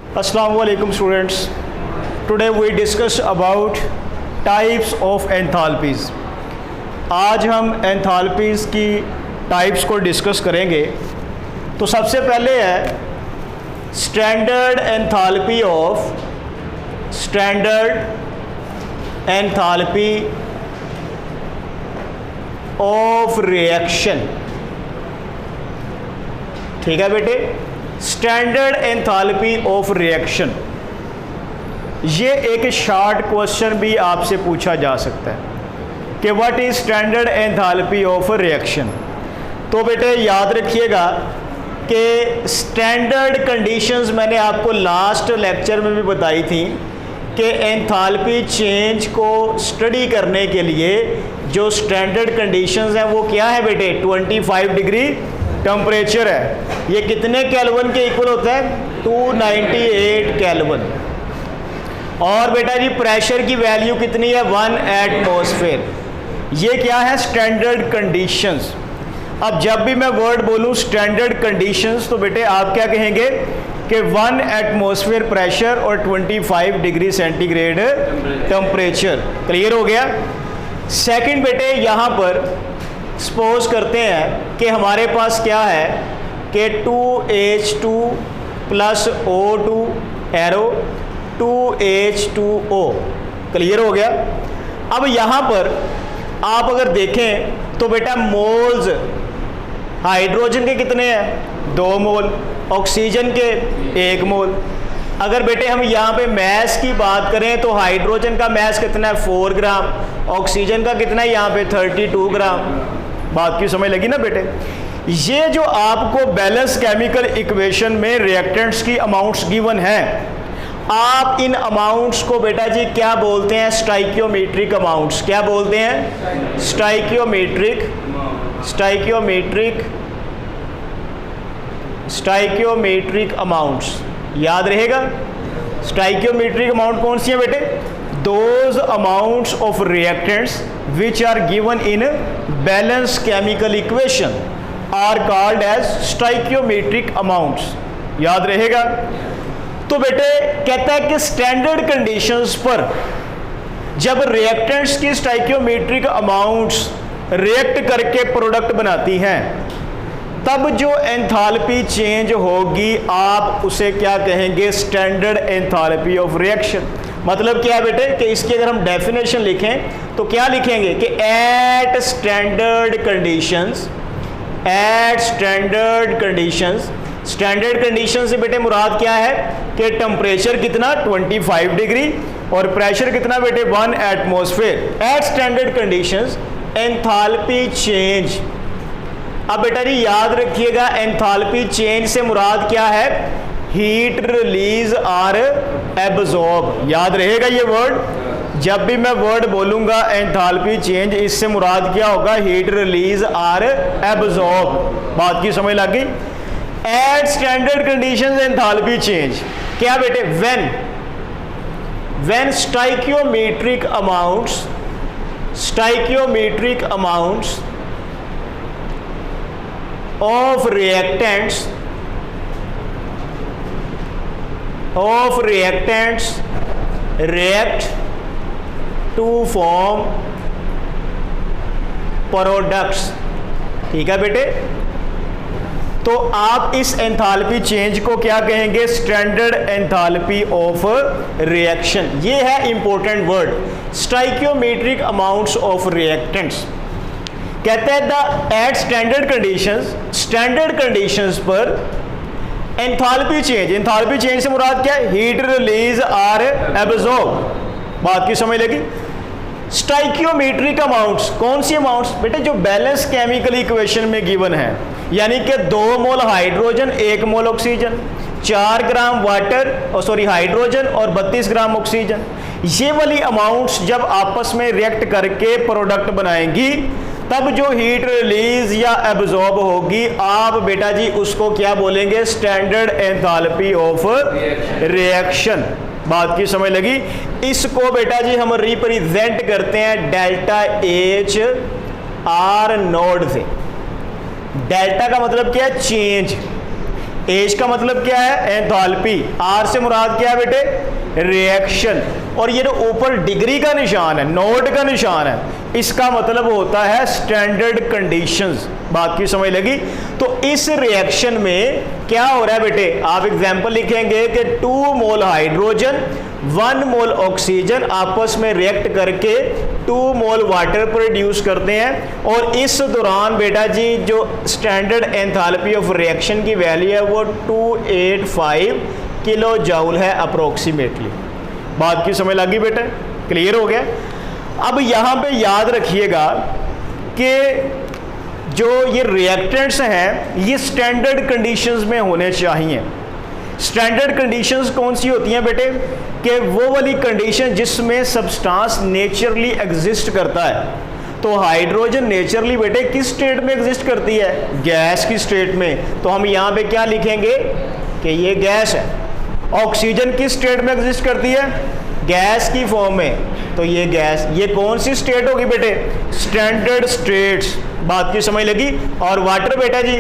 Assalamualaikum students. Today we discuss about types of enthalpies. आज हम enthalpies की types को डिस्कस करेंगे। तो सबसे पहले है standard enthalpy of reaction। ठीक है बेटे, स्टैंडर्ड एंथैल्पी ऑफ रिएक्शन, ये एक शॉर्ट क्वेश्चन भी आपसे पूछा जा सकता है कि what is standard enthalpy of reaction. तो बेटे याद रखिएगा कि स्टैंडर्ड कंडीशंस मैंने आपको लास्ट लेक्चर में भी बताई थी कि एंथैल्पी चेंज को स्टडी करने के लिए जो स्टैंडर्ड कंडीशंस हैं वो क्या है बेटे, 25 डिग्री टेम्परेचर है। ये कितने केल्विन के इक्वल होता है, 298 केल्विन। और बेटा जी प्रेशर की वैल्यू कितनी है, 1 एटमॉस्फेयर। ये क्या है, स्टैंडर्ड कंडीशंस। अब जब भी मैं वर्ड बोलूँ स्टैंडर्ड कंडीशंस तो बेटे आप क्या कहेंगे कि 1 एटमॉस्फेयर प्रेशर और 25 डिग्री सेंटीग्रेड टेम्परेचर। क्लियर हो गया। सेकंड बेटे यहाँ पर सपोज करते हैं कि हमारे पास क्या है कि 2H2 plus O2 arrow 2H2O। Clear हो गया। अब यहाँ पर आप अगर देखें तो बेटा मोल्स हाइड्रोजन के कितने हैं, 2 मोल, ऑक्सीजन के 1 मोल। अगर बेटे हम यहाँ पे मैस की बात करें तो हाइड्रोजन का मैस कितना है, 4 ग्राम, ऑक्सीजन का कितना है यहाँ पे 32 ग्राम। बात की समझ लगी ना बेटे। ये जो आपको बैलेंस केमिकल इक्वेशन में रिएक्टेंट्स की अमाउंट्स गिवन हैं, आप इन अमाउंट्स को बेटा जी क्या बोलते हैं, स्टाइकियोमेट्रिक अमाउंट्स। क्या बोलते हैं, स्टाइकियोमेट्रिक अमाउंट्स। याद रहेगा स्टाइकियोमेट्रिक अमाउंट कौन सी है बेटे, those amounts of reactants which are given in balanced chemical equation are called as stoichiometric amounts। याद रहेगा। तो बेटे कहता है कि स्टैंडर्ड कंडीशंस पर जब रिएक्टेंट्स की स्टाइकियोमेट्रिक अमाउंट्स रिएक्ट करके प्रोडक्ट बनाती हैं तब जो एंथैल्पी चेंज होगी आप उसे क्या कहेंगे, स्टैंडर्ड एंथैल्पी ऑफ रिएक्शन। मतलब क्या है बेटे कि इसकी अगर हम डेफिनेशन लिखें तो क्या लिखेंगे कि एट स्टैंडर्ड कंडीशन से बेटे मुराद क्या है कि टेम्परेचर कितना 25 डिग्री और प्रेशर कितना बेटे 1 atmosphere. At standard conditions enthalpy change. अब बेटा जी याद रखिएगा एंथैल्पी चेंज से मुराद क्या है, हीट रिलीज और एब्जॉर्ब। याद रहेगा ये वर्ड। जब भी मैं वर्ड बोलूंगा एंथैल्पी चेंज, इससे मुराद क्या होगा, हीट रिलीज और एब्जॉर्ब। बात की समझ लग गई। At standard conditions enthalpy change क्या बेटे, when stoichiometric amounts of reactants react to form products। ठीक है बेटे। तो आप इस एंथैल्पी चेंज को क्या कहेंगे, स्टैंडर्ड एंथैल्पी ऑफ रिएक्शन। ये है important word, stoichiometric amounts of reactants. कहते हैं द एट स्टैंडर्ड कंडीशंस पर एंथैल्पी चेंज से मुराद क्या है, हीट रिलीज और एब्जॉर्ब। बात की समझ लगी। स्टाइकियोमेट्रिक अमाउंट्स कौन सी अमाउंट्स बेटे, जो बैलेंस केमिकल इक्वेशन में गिवन है, यानी कि 2 मोल हाइड्रोजन 1 मोल ऑक्सीजन, 4 ग्राम हाइड्रोजन और 32 ग्राम ऑक्सीजन। ये वाली अमाउंट्स जब आपस में रिएक्ट करके प्रोडक्ट बनाएंगी तब जो हीट रिलीज या एब्जॉर्ब होगी आप बेटा जी उसको क्या बोलेंगे, स्टैंडर्ड एंथैल्पी ऑफ रिएक्शन। बात की समझ लगी। इसको बेटा जी हम रिप्रेजेंट करते हैं डेल्टा एच आर नोड से। डेल्टा का मतलब क्या है, चेंज। एच का मतलब क्या है? एंथैल्पी। आर से मुराद क्या है बेटे? रिएक्शन। और ये जो ऊपर डिग्री का निशान है, नोट का निशान है, इसका मतलब होता है स्टैंडर्ड कंडीशंस। बात की समझ लगी? तो इस रिएक्शन में क्या हो रहा है बेटे? आप एग्जांपल लिखेंगे कि 2 मोल हाइड्रोजन 1 मोल ऑक्सीजन आपस में रिएक्ट करके 2 मोल वाटर प्रोड्यूस करते हैं, और इस दौरान बेटा जी जो स्टैंडर्ड एंथैल्पी ऑफ रिएक्शन की वैल्यू है वो 285 किलो जूल है अप्रोक्सीमेटली। बात की समझ लगी बेटे? क्लियर हो गया? अब यहाँ पे याद रखिएगा कि जो ये रिएक्टेंट्स हैं ये स्टैंडर्ड कंडीशंस में होने चाहिए। स्टैंडर्ड कंडीशंस कौन सी होती हैं बेटे? कि वो वाली कंडीशन जिसमें सब्सटेंस नेचुरली एग्जिस्ट करता है। तो हाइड्रोजन नेचुरली बेटे किस स्टेट में एग्जिस्ट करती है? गैस की स्टेट में। तो हम यहाँ पे क्या लिखेंगे कि ये गैस है। ऑक्सीजन किस स्टेट में एग्जिस्ट करती है? गैस की फॉर्म में। तो ये गैस, ये कौन सी स्टेट होगी बेटे? Standard states. बात की समझ लगी? और वाटर बेटा जी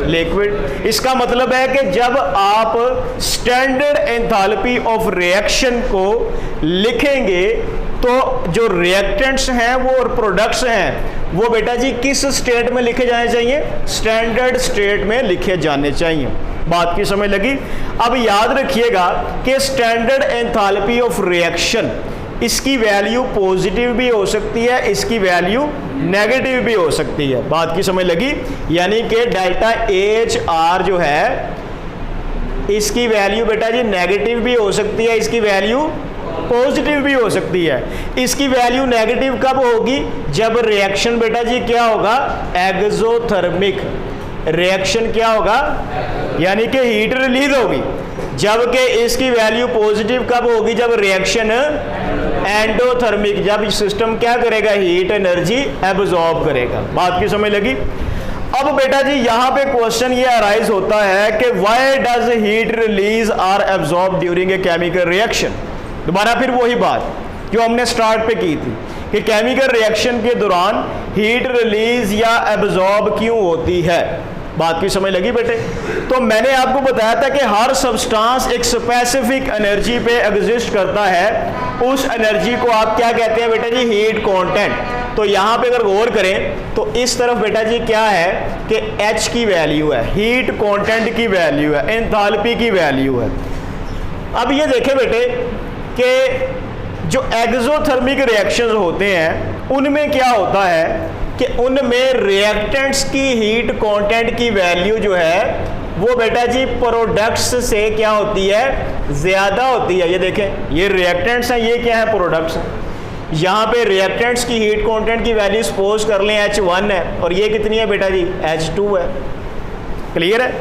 लिक्विड। इसका मतलब है कि जब आप स्टैंडर्ड एंथैल्पी ऑफ रिएक्शन को लिखेंगे तो जो रिएक्टेंट्स हैं वो और प्रोडक्ट्स हैं वो बेटा जी किस स्टेट में लिखे जाने चाहिए? स्टैंडर्ड स्टेट में लिखे जाने चाहिए। बात की समझ लगी? अब याद रखिएगा कि स्टैंडर्ड एंथैल्पी ऑफ रिएक्शन, इसकी वैल्यू पॉजिटिव भी हो सकती है, इसकी वैल्यू नेगेटिव भी हो सकती है। बात की समझ लगी? यानी कि डेल्टा एच आर जो है इसकी वैल्यू बेटा जी नेगेटिव भी हो सकती है, इसकी वैल्यू पॉजिटिव भी हो सकती है। इसकी वैल्यू नेगेटिव कब होगी? जब रिएक्शन बेटा जी क्या होगा? एक्सोथर्मिक रिएक्शन क्या होगा? यानी कि हीट रिलीज होगी। जबकि इसकी वैल्यू पॉजिटिव कब होगी? जब रिएक्शन एंडोथर्मिक, जब सिस्टम क्या करेगा? हीट एनर्जी एब्जॉर्ब करेगा। बात की समझ लगी? अब बेटा जी यहाँ पे क्वेश्चन ये अराइज होता है कि why does heat release or absorb during a chemical reaction. दोबारा फिर वही बात जो हमने स्टार्ट पे की थी कि केमिकल रिएक्शन के दौरान हीट रिलीज या एब्जॉर्ब क्यों होती है। बात की समझ लगी बेटे? तो मैंने आपको बताया था कि हर सब्सटेंस एक स्पेसिफिक एनर्जी पे एग्जिस्ट करता है। उस एनर्जी को आप क्या कहते हैं बेटा जी? Heat content. तो यहाँ पे अगर गौर करें तो इस तरफ बेटा जी क्या है कि H की वैल्यू है, हीट कंटेंट की वैल्यू है, एंथैल्पी की वैल्यू है। अब ये देखें बेटे कि जो एक्सोथर्मिक रिएक्शंस होते हैं उनमें क्या होता है कि उनमें रिएक्टेंट्स की हीट कंटेंट की वैल्यू जो है वो बेटा जी प्रोडक्ट्स से क्या होती है? ज़्यादा होती है। ये देखें, ये रिएक्टेंट्स हैं, ये क्या है? प्रोडक्ट्स। यहाँ पे रिएक्टेंट्स की हीट कंटेंट की वैल्यू सपोज कर लें H1 है, और ये कितनी है बेटा जी? H2 है। क्लियर है?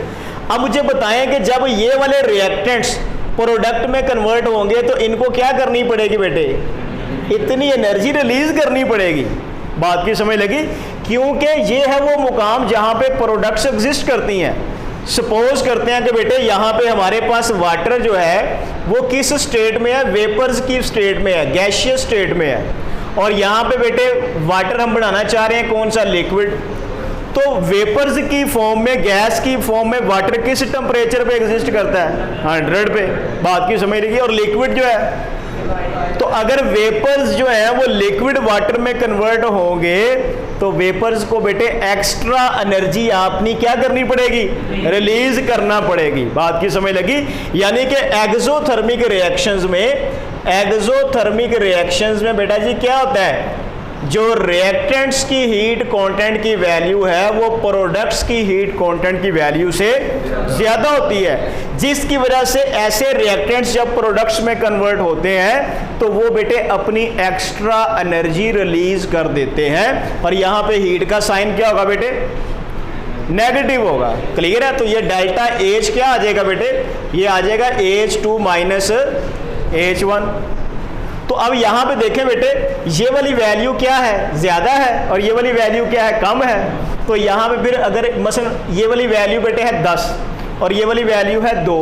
अब मुझे बताएं कि जब ये वाले रिएक्टेंट्स प्रोडक्ट में कन्वर्ट होंगे तो इनको क्या करनी पड़ेगी बेटे? इतनी एनर्जी रिलीज करनी पड़ेगी। बात की समझ लगी? क्योंकि ये है वो मुकाम जहाँ पे प्रोडक्ट्स एग्जिस्ट करती हैं। सपोज करते हैं कि बेटे यहाँ पे हमारे पास वाटर जो है वो किस स्टेट में है? वेपर्स की स्टेट में है, गैशियस स्टेट में है। और यहाँ पे बेटे वाटर हम बनाना चाह रहे हैं कौन सा? लिक्विड। तो वेपर्स की फॉर्म में, गैस की फॉर्म में वाटर किस टेम्परेचर पे एग्जिस्ट करता है? 100 पे। बात की समझ लगी? और लिक्विड जो है, तो अगर वेपर्स जो है वो लिक्विड वाटर में कन्वर्ट होंगे तो वेपर्स को बेटे एक्स्ट्रा एनर्जी आपनी क्या करनी पड़ेगी? रिलीज करना पड़ेगी। बात की समझ लगी? यानी कि एक्सोथर्मिक रिएक्शंस में बेटा जी क्या होता है? जो रिएक्टेंट्स की हीट कंटेंट की वैल्यू है वो प्रोडक्ट्स की हीट कंटेंट की वैल्यू से ज़्यादा होती है, जिसकी वजह से ऐसे रिएक्टेंट्स जब प्रोडक्ट्स में कन्वर्ट होते हैं तो वो बेटे अपनी एक्स्ट्रा एनर्जी रिलीज कर देते हैं। और यहाँ पे हीट का साइन क्या होगा बेटे? नेगेटिव होगा। क्लियर है? तो ये डेल्टा H क्या आ जाएगा बेटे? ये आ जाएगा H2 माइनस H1। तो अब यहाँ पे देखें बेटे, ये वाली वैल्यू क्या है? ज़्यादा है, और ये वाली वैल्यू क्या है? कम है। तो यहाँ पे फिर अगर मसलन ये वाली वैल्यू बेटे है 10 और ये वाली वैल्यू है 2,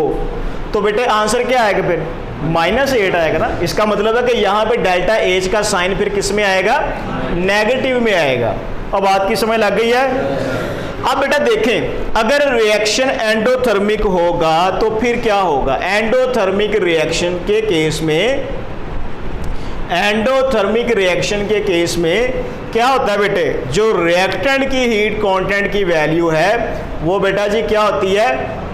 तो बेटे आंसर क्या आएगा फिर? -8 आएगा ना। इसका मतलब है कि यहाँ पे डेल्टा H का साइन फिर किस में आएगा? नेगेटिव में आएगा। अब बात की समझ लग गई है? अब बेटा देखें, अगर रिएक्शन एंडोथर्मिक होगा तो फिर क्या होगा? एंडोथर्मिक रिएक्शन के केस में, एंडोथर्मिक रिएक्शन के केस में क्या होता है बेटे? जो रिएक्टेंट की हीट कांटेंट की वैल्यू है वो बेटा जी क्या होती है?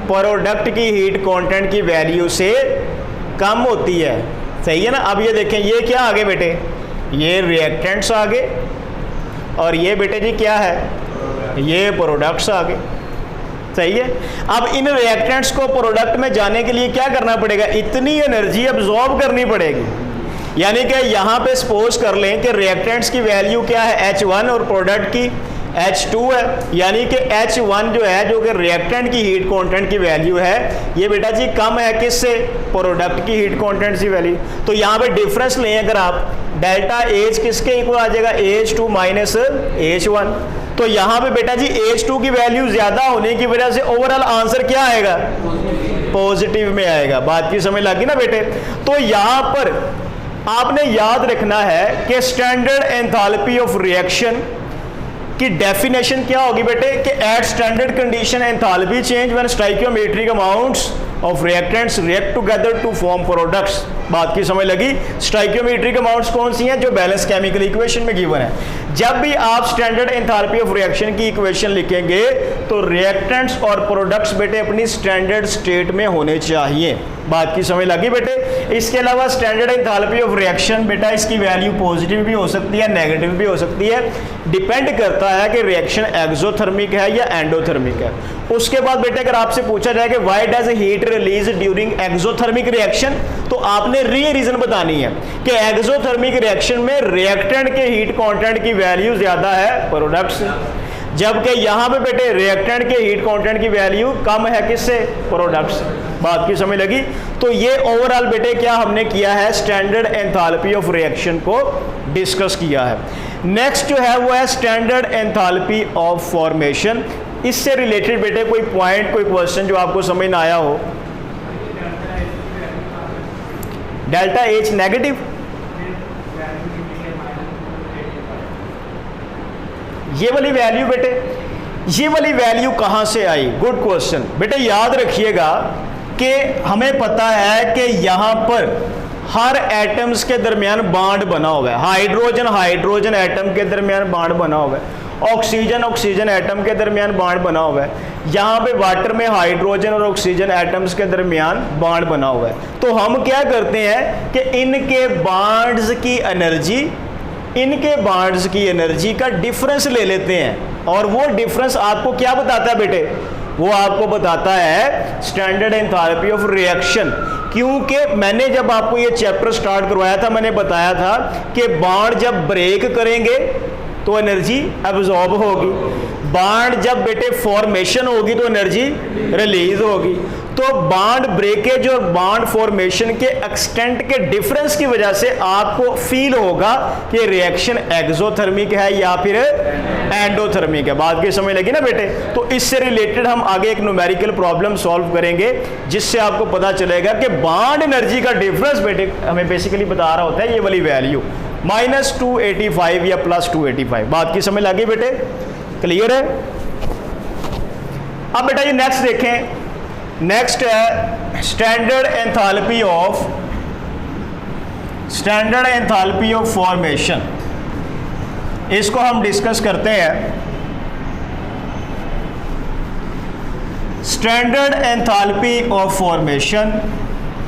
प्रोडक्ट की हीट कांटेंट की वैल्यू से कम होती है। सही है ना? अब ये देखें, ये क्या आगे बेटे? ये रिएक्टेंट्स आगे और ये बेटे जी क्या है? ये प्रोडक्ट्स आगे। सही है। अब इन रिएक्टेंट्स को प्रोडक्ट में जाने के लिए क्या करना पड़ेगा? इतनी एनर्जी अब्जॉर्ब करनी पड़ेगी। यानी कि यहाँ पे सपोज कर लें कि रिएक्टेंट्स की वैल्यू क्या है? H1 और प्रोडक्ट की H2 है। यानी कि H1 जो है, जो कि रिएक्टेंट की हीट कांटेंट की वैल्यू है, ये बेटा जी कम है किससे? प्रोडक्ट की हीट कांटेंट की वैल्यू। तो यहाँ पे डिफरेंस लें अगर आप, डेल्टा एच किसके इक्वल आ जाएगा? H2 minus H1। तो यहाँ पे बेटा जी H2 की वैल्यू ज्यादा होने की वजह से ओवरऑल आंसर क्या आएगा? पॉजिटिव में आएगा। बात की समझ लगी ना बेटे? तो यहाँ पर आपने याद रखना है कि स्टैंडर्ड एंथैल्पी ऑफ रिएक्शन की डेफिनेशन क्या होगी बेटे? कि at standard condition enthalpy change when stoichiometric amounts of reactants react together to form products. बात की समझ लगी? स्टोइकियोमेट्रिक अमाउंट्स कौन सी हैं? जो बैलेंस केमिकल इक्वेशन में गिवन है। जब भी आप स्टैंडर्ड एंथैल्पी ऑफ रिएक्शन की इक्वेशन लिखेंगे तो रिएक्टेंट्स और प्रोडक्ट्स बेटे अपनी स्टैंडर्ड स्टेट में होने चाहिए। बात की समझ लगी बेटे? इसके अलावा स्टैंडर्ड एंथैल्पी ऑफ रिएक्शन बेटा इसकी वैल्यू पॉजिटिव भी हो सकती है, नेगेटिव भी हो सकती है, डिपेंड करता है कि रिएक्शन एक्सोथर्मिक है या एंडोथर्मिक है। उसके बाद बेटे अगर आपसे पूछा जाए कि why does heat release during exothermic reaction, तो आपने रीजन बतानी है कि एक्सोथर्मिक रिएक्शन में रिएक्टेंट के हीट कांटेंट की वैल्यू ज्यादा है प्रोडक्ट से, जबकि यहाँ पे बेटे रिएक्टेंट के हीट कांटेंट की वैल्यू कम है किससे? प्रोडक्ट से। बात की समझ लगी? तो ये ओवरऑल बेटे क्या हमने किया है? स्टैंडर्ड एंथैल्पी ऑफ रिएक्शन को डिस्कस किया है। नेक्स्ट जो है वो है स्टैंडर्ड एंथैल्पी ऑफ फॉर्मेशन। इससे रिलेटेड बेटे कोई पॉइंट, कोई क्वेश्चन जो आपको समझ ना आया हो? डेल्टा एच नेगेटिव, ये वाली वैल्यू बेटे, ये वाली वैल्यू कहां से आई? गुड क्वेश्चन बेटे। याद रखिएगा कि हमें पता है कि यहां पर हर एटम्स के दरमियान बॉन्ड बना हुआ है। हाइड्रोजन हाइड्रोजन एटम के दरमियान बॉन्ड बना हुआ है, ऑक्सीजन ऑक्सीजन एटम के दरमियान बॉन्ड बना हुआ है। यहाँ पे वाटर में हाइड्रोजन और ऑक्सीजन एटम्स के दरमियान बॉन्ड बना हुआ है। तो हम क्या करते हैं कि इनके बॉन्ड्स की एनर्जी, इनके बॉन्ड्स की एनर्जी का डिफरेंस ले लेते हैं, और वो डिफरेंस आपको क्या बताता है बेटे? वो आपको बताता है स्टैंडर्ड एंथैल्पी ऑफ रिएक्शन। क्योंकि मैंने जब आपको ये चैप्टर स्टार्ट करवाया था, मैंने बताया था कि बॉन्ड जब ब्रेक करेंगे तो एनर्जी एब्जॉर्ब होगी, बॉन्ड जब बेटे फॉर्मेशन होगी तो एनर्जी रिलीज होगी। तो बॉन्ड ब्रेकेज और बॉन्ड फॉर्मेशन के एक्सटेंट के डिफरेंस की वजह से आपको फील होगा कि रिएक्शन एक्सोथर्मिक है या फिर एंडोथर्मिक है। बात की समझ लगी ना बेटे? तो इससे रिलेटेड हम आगे एक न्यूमेरिकल प्रॉब्लम सॉल्व करेंगे जिससे आपको पता चलेगा कि बॉन्ड एनर्जी का डिफरेंस बेटे हमें बेसिकली बता रहा होता है ये वाली वैल्यू -285 या +285। बात की समझ लगी बेटे? क्लियर है? अब बेटा ये नेक्स्ट देखें। नेक्स्ट है स्टैंडर्ड एंथैल्पी ऑफ फॉर्मेशन। इसको हम डिस्कस करते हैं। स्टैंडर्ड एंथैल्पी ऑफ फॉर्मेशन,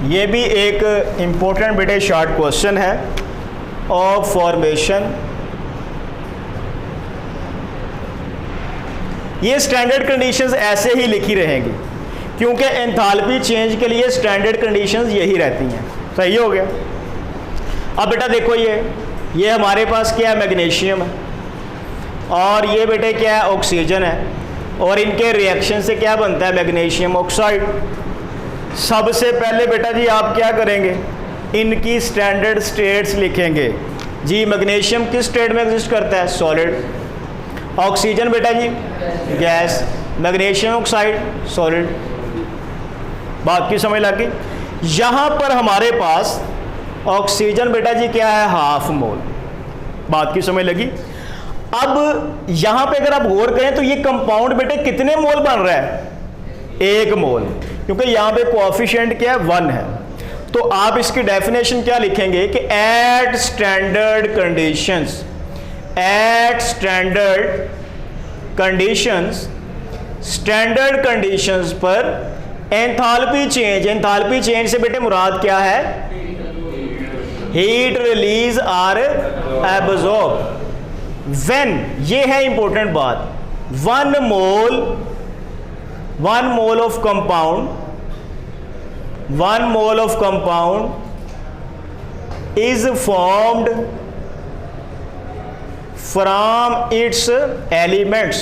ये भी एक इंपॉर्टेंट बेटे शॉर्ट क्वेश्चन है ऑफ फॉर्मेशन। ये स्टैंडर्ड कंडीशंस ऐसे ही लिखी रहेंगी क्योंकि एंथैल्पी चेंज के लिए स्टैंडर्ड कंडीशंस यही रहती हैं। सही हो गया? अब बेटा देखो ये हमारे पास क्या है? मैग्नीशियम है, और ये बेटे क्या है? ऑक्सीजन है, और इनके रिएक्शन से क्या बनता है? Magnesium oxide. सबसे पहले बेटा जी आप क्या करेंगे? इनकी स्टैंडर्ड स्टेट्स लिखेंगे जी। मैग्नीशियम किस स्टेट में एग्जिस्ट करता है? सॉलिड। ऑक्सीजन बेटा जी गैस, मैग्नीशियम ऑक्साइड सॉलिड। बात की समझ लग गई? यहां पर हमारे पास ऑक्सीजन बेटा जी क्या है? ½ मोल। बात की समझ लगी? अब यहां पे अगर आप गौर करें तो ये कंपाउंड बेटे कितने मोल बन रहा है, 1 मोल, क्योंकि यहां पे कोएफिशिएंट क्या है, 1 है। तो आप इसकी डेफिनेशन क्या लिखेंगे कि at standard conditions, at standard conditions पर एंथैल्पी चेंज से बेटे मुराद क्या है, heat release or absorb when, ये है इंपॉर्टेंट बात, 1 mole of compound is formed from its elements।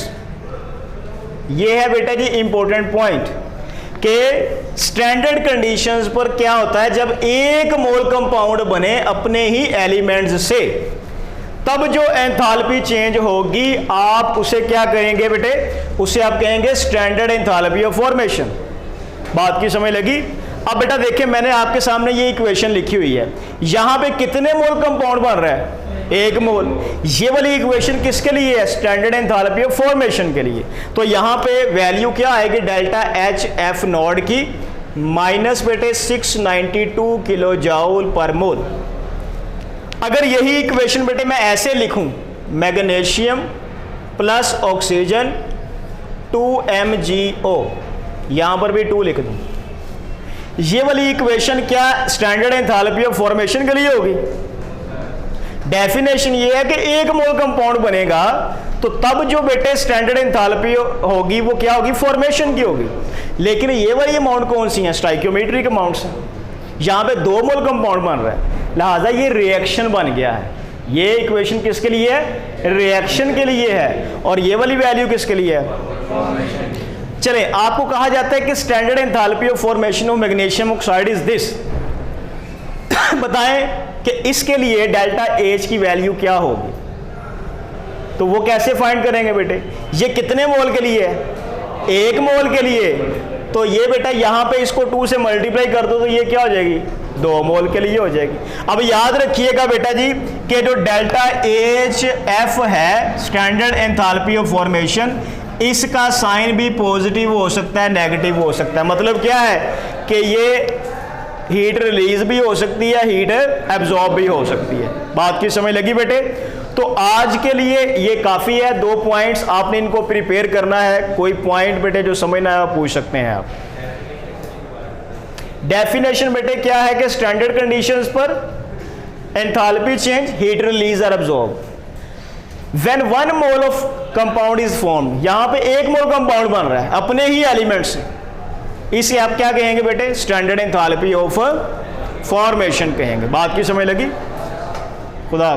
ये है बेटा जी इंपॉर्टेंट पॉइंट कि स्टैंडर्ड कंडीशंस पर क्या होता है, जब 1 मोल कंपाउंड बने अपने ही एलिमेंट्स से, तब जो एंथैल्पी चेंज होगी आप उसे क्या कहेंगे बेटे, उसे आप कहेंगे स्टैंडर्ड एंथैल्पी ऑफ फॉर्मेशन। बात की समझ लगी। अब बेटा देखिए मैंने आपके सामने ये इक्वेशन लिखी हुई है, यहां पे कितने मोल कंपाउंड बन रहा है, 1 मोल। ये वाली इक्वेशन किसके लिए है, स्टैंडर्ड एंथैल्पी ऑफ फॉर्मेशन के लिए। तो यहां पे वैल्यू क्या आएगी, डेल्टा एच एफ नॉट की माइनस बेटे 692 किलो जूल पर मोल। अगर यही इक्वेशन बेटे मैं ऐसे लिखूं, मैग्नीशियम प्लस ऑक्सीजन 2MgO, यहां पर भी 2 लिख दूं, ये वाली इक्वेशन क्या स्टैंडर्ड एंथैल्पी ऑफ फॉर्मेशन के लिए होगी। डेफिनेशन ये है कि 1 मोल कंपाउंड बनेगा तो तब जो बेटे स्टैंडर्ड एंथैल्पी होगी वो क्या होगी, फॉर्मेशन की होगी। लेकिन ये वाली अमाउंट कौन सी है, स्टाइकियोमेट्रिक अमाउंट्स है। यहां पे 2 मोल कंपाउंड बन रहा है, लिहाजा ये रिएक्शन बन गया है। ये इक्वेशन किसके लिए है, रिएक्शन के लिए है, और ये वाली वैल्यू किसके लिए है, चले। आपको कहा जाता है कि standard enthalpy of formation of magnesium oxide is this. बताएं कि इसके लिए डेल्टा एच की वैल्यू क्या होगी, तो वो कैसे फाइंड करेंगे बेटे, ये कितने मोल के लिए है, 1 मोल के लिए। तो ये बेटा यहां पे इसको 2 से मल्टीप्लाई कर दो तो ये क्या हो जाएगी, 2 मोल के लिए हो जाएगी। अब याद रखिएगा बेटा जी कि जो डेल्टा एच एफ है स्टैंडर्ड एंथैल्पी ऑफ फॉर्मेशन, इसका साइन भी पॉजिटिव हो सकता है, नेगेटिव हो सकता है। मतलब क्या है कि ये हीट रिलीज भी हो सकती है, हीट एब्जॉर्ब भी हो सकती है। बात की समझ लगी बेटे। तो आज के लिए ये काफ़ी है, 2 पॉइंट्स आपने इनको प्रिपेयर करना है। कोई पॉइंट बेटे जो समझना है पूछ सकते हैं आप। डेफिनेशन बेटे क्या है कि स्टैंडर्ड कंडीशंस पर एंथैल्पी चेंज, हीट रिलीज और absorb when 1 mole of compound is form. यहां पे 1 मोल कंपाउंड बन रहा है अपने ही एलिमेंट से, इसे आप क्या कहेंगे बेटे, स्टैंडर्ड एंथैल्पी ऑफ फॉर्मेशन कहेंगे। बात की समझ लगी। खुदा हाफिज़।